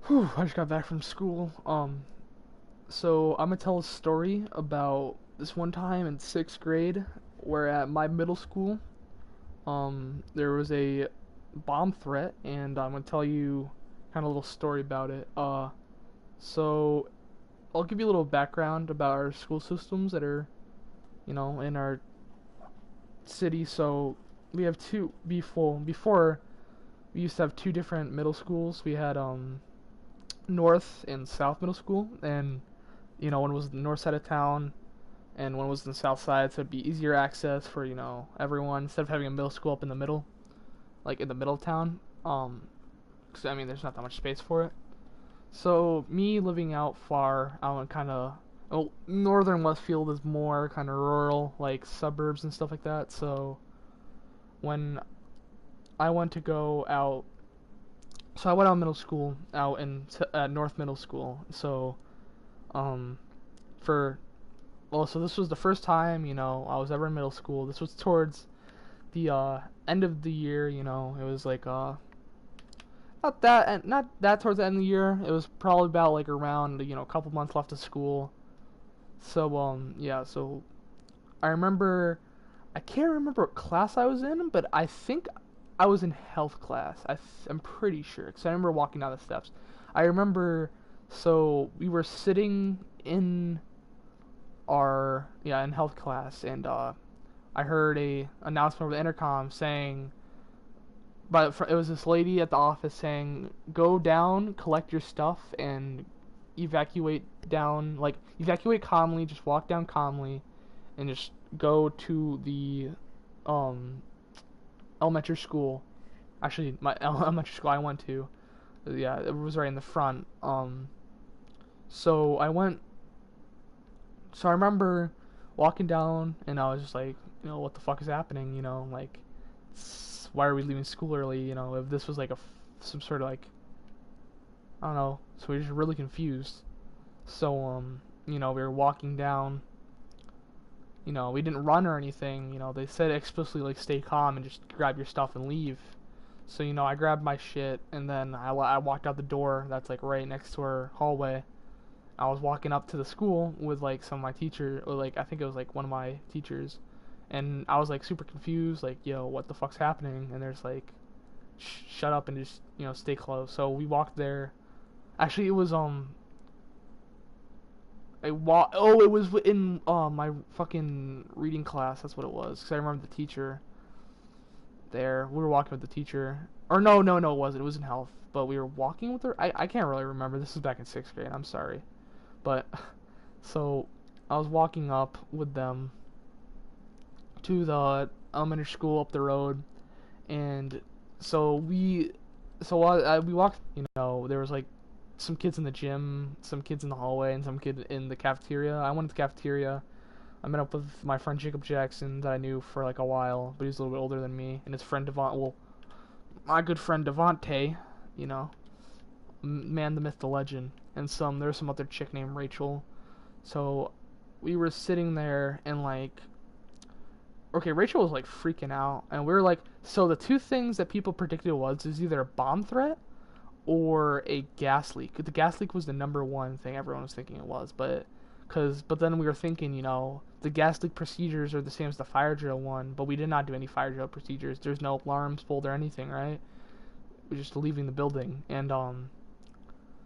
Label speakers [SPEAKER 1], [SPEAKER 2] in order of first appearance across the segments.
[SPEAKER 1] Whew, I just got back from school. So I'm gonna tell a story about this one time in sixth grade, where at my middle school, there was a bomb threat, and I'm gonna tell you kind of a little story about it. So I'll give you a little background about our school systems that are, in our city. So we have two before we used to have two different middle schools. We had North and South Middle School, and one was the north side of town, and one was the south side, so it'd be easier access for everyone instead of having a middle school up in the middle, like in the middle of town. 'Cause, I mean, there's not that much space for it. So me living out far out in kind of northern Westfield is more kind of rural, like suburbs and stuff like that. So when I went to go out, so I went out middle school out in North Middle School. So um for well, so this was the first time, I was ever in middle school. This was towards the end of the year, It was like not that towards the end of the year. It was probably about like around, a couple months left of school. So yeah, so I remember I can't remember what class I was in, but I think I was in health class. I'm pretty sure cuz I remember walking down the steps. I remember so we were sitting in health class, and I heard a announcement over the intercom saying, but it was this lady at the office saying, "Go down, collect your stuff, and evacuate down. Like evacuate calmly. Just walk down calmly, and just go to the um elementary school. Actually, my elementary school I went to, yeah, it was right in the front. So I went So I remember walking down, and I was just like, what the fuck is happening? Like, why are we leaving school early? If this was like some sort of like, I don't know. So we were just really confused. So we were walking down. We didn't run or anything. They said explicitly like stay calm and just grab your stuff and leave. So I grabbed my shit, and then I walked out the door that's like right next to our hallway. I was walking up to the school with like some of my teacher, or like I think it was like one of my teachers, and I was like super confused, like, yo, what the fuck's happening? And there's like, shut up and just stay close. So we walked there. Actually, it was it was in my fucking reading class. That's what it was. Cause I remember the teacher there. We were walking with the teacher, or no, it wasn't. It was in health, but we were walking with her. I can't really remember. This was back in sixth grade. I'm sorry. But so I was walking up with them to the elementary school up the road, and so we walked. There was like some kids in the gym, some kids in the hallway, and some kid in the cafeteria. I went to the cafeteria. I met up with my friend Jacob Jackson that I knew for like a while, but he's a little bit older than me, and his friend my good friend Devonte, you know, man, the myth, the legend, and there's some other chick named Rachel. So we were sitting there, and like, okay, Rachel was like freaking out, and we were like, so the two things that people predicted is either a bomb threat or a gas leak. The gas leak was the number one thing everyone was thinking it was, but then we were thinking, the gas leak procedures are the same as the fire drill one, but we did not do any fire drill procedures. There's no alarms pulled or anything, right? We're just leaving the building, and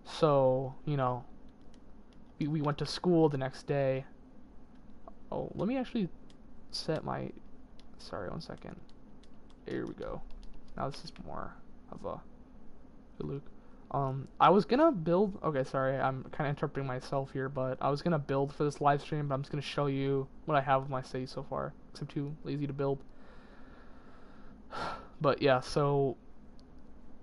[SPEAKER 1] so we went to school the next day. Oh, let me actually set my. Sorry, 1 second. Here we go. Now this is more of a Luke. I was gonna build. Okay, sorry, I'm kind of interrupting myself here, but I was gonna build for this live stream, but I'm just gonna show you what I have with my city so far, because I'm too lazy to build. But yeah, so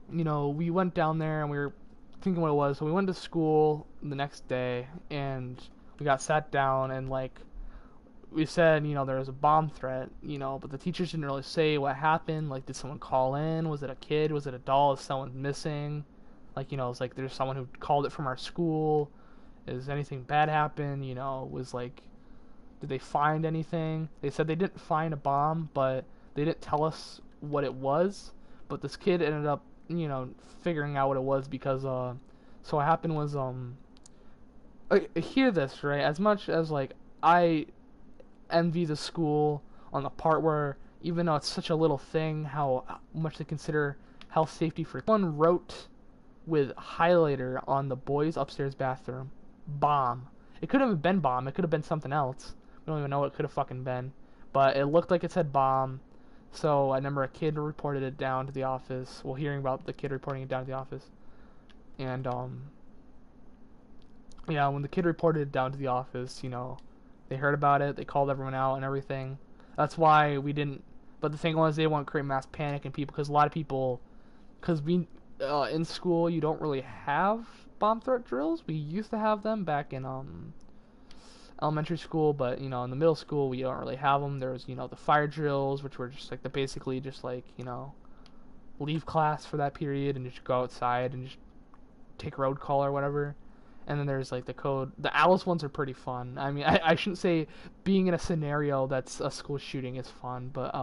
[SPEAKER 1] we went down there and we were thinking what it was. So we went to school the next day, and we got sat down, and like we said, there was a bomb threat, but the teachers didn't really say what happened. Like, did someone call in? Was it a kid? Was it a doll? Is someone missing? Like, it's like there's someone who called it from our school. Is anything bad happen? Was like, did they find anything? They said they didn't find a bomb, but they didn't tell us what it was. But this kid ended up, figuring out what it was because So what happened was hear this, right? As much as like I envy the school on the part where, even though it's such a little thing, how much they consider health safety for. Someone wrote with highlighter on the boys' upstairs bathroom, bomb. It could have been bomb. It could have been something else. We don't even know what it could have fucking been. But it looked like it said bomb. So I remember a kid reported it down to the office. Well, hearing about the kid reporting it down to the office. And, yeah, when the kid reported it down to the office, they heard about it. They called everyone out and everything. That's why we didn't. But the thing was, they want to create mass panic in people because a lot of people, because we in school you don't really have bomb threat drills. We used to have them back in elementary school, but in the middle school we don't really have them. There's the fire drills, which were just like basically just like leave class for that period and just go outside and just take road call or whatever. And then there's like the code. The Alice ones are pretty fun. I mean, I shouldn't say being in a scenario that's a school shooting is fun, but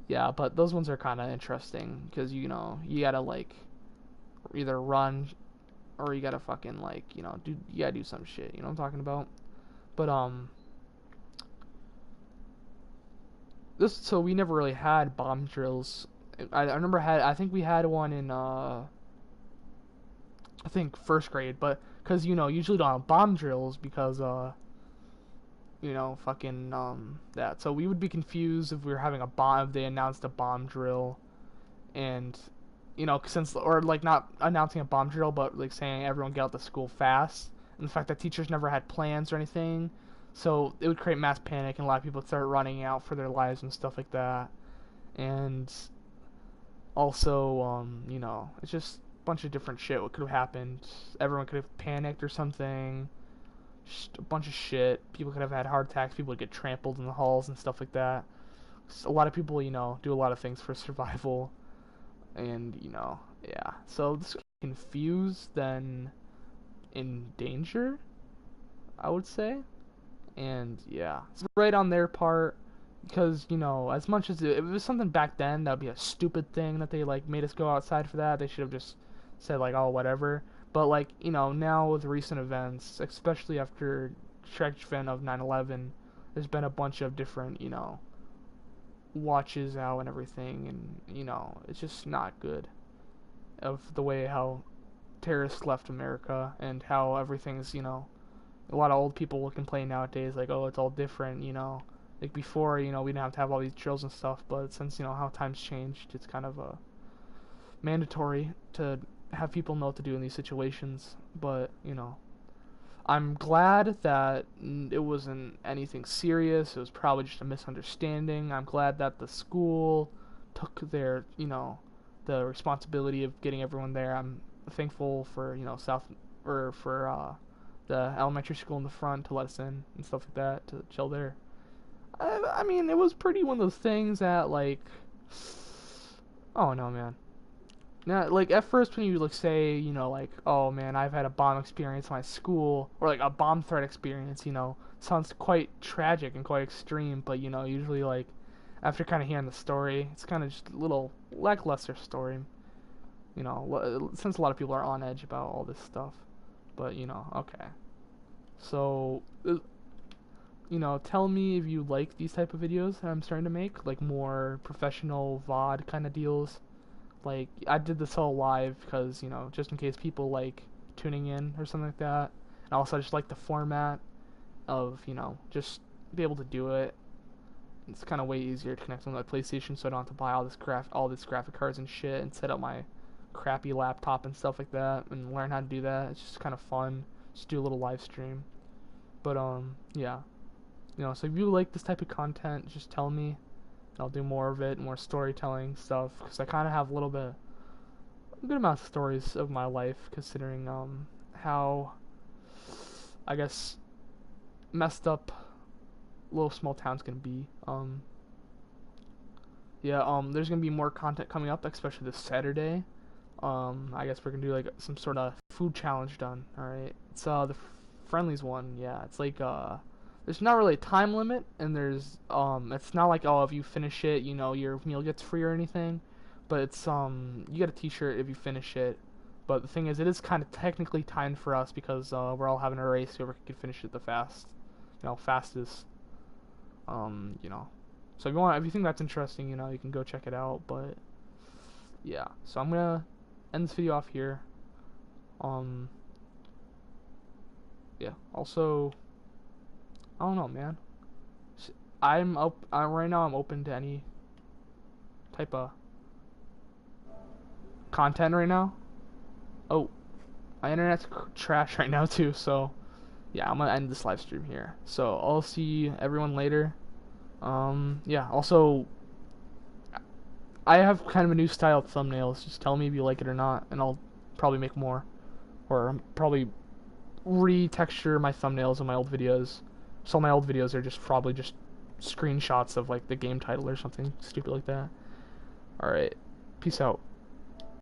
[SPEAKER 1] yeah, but those ones are kind of interesting because you gotta like either run or you gotta fucking like you gotta do some shit. You know what I'm talking about? But this so we never really had bomb drills. I remember I think we had one in I think first grade, but because usually don't have bomb drills because fucking that. So we would be confused if we were having a bomb, if they announced a bomb drill, and since, or like not announcing a bomb drill, but like saying everyone get out to school fast, and the fact that teachers never had plans or anything, so it would create mass panic and a lot of people would start running out for their lives and stuff like that, and also it's just a bunch of different shit what could have happened. Everyone could have panicked or something. Just a bunch of shit. People could have had heart attacks. People would get trampled in the halls and stuff like that. So a lot of people, do a lot of things for survival. And, yeah. So this confused than in danger, I would say. And, yeah. It's right on their part. Because, as much as if it was something back then, that would be a stupid thing that they, like, made us go outside for that. They should have just said, like, oh, whatever. But, like, now with recent events, especially after tragic event of 9/11, there's been a bunch of different, watches out and everything, and, it's just not good of the way how terrorists left America and how everything's, a lot of old people will complain nowadays, like, oh, it's all different, like before, we didn't have to have all these drills and stuff, but since, how times changed, it's kind of mandatory to have people know what to do in these situations. But, I'm glad that it wasn't anything serious. It was probably just a misunderstanding. I'm glad that the school took their, the responsibility of getting everyone there. I'm thankful for, the elementary school in the front to let us in and stuff like that, to chill there. I mean, it was pretty one of those things that, like, oh no, man. Now, like, at first when you, like, say, like, oh man, I've had a bomb experience in my school, or like a bomb threat experience, sounds quite tragic and quite extreme, but, usually, like, after kind of hearing the story, it's kind of just a little lackluster story, since a lot of people are on edge about all this stuff. But, okay. So, tell me if you like these type of videos that I'm starting to make, like more professional VOD kind of deals. Like, I did this all live because, just in case people like tuning in or something like that. And also I just like the format of, just be able to do it. It's kind of way easier to connect on my PlayStation, so I don't have to buy all this graphic cards and shit and set up my crappy laptop and stuff like that and learn how to do that. It's just kind of fun. Just do a little live stream. But yeah. So if you like this type of content, just tell me, and I'll do more of it, more storytelling stuff, because I kind of have a good amount of stories of my life, considering how, I guess, messed up little small towns can be. Yeah, there's gonna be more content coming up, especially this Saturday. I guess we're gonna do like some sort of food challenge done. All right, it's the friendlies one. Yeah, it's like there's not really a time limit, and there's it's not like, oh, if you finish it, your meal gets free or anything, but it's you get a T-shirt if you finish it. But the thing is, it is kind of technically timed for us because we're all having a race. Whoever can finish it the fastest. You know. So if you think that's interesting, you know, you can go check it out. But yeah, so I'm gonna end this video off here. Yeah. Also, I don't know, man. Right now. I'm open to any type of content right now. Oh, my internet's trash right now too. So yeah, I'm gonna end this live stream here. So I'll see everyone later. Yeah. Also, I have kind of a new style of thumbnails. Just tell me if you like it or not, and I'll probably make more, or probably retexture my thumbnails of my old videos. So my old videos are just probably just screenshots of like the game title or something stupid like that. All right, peace out.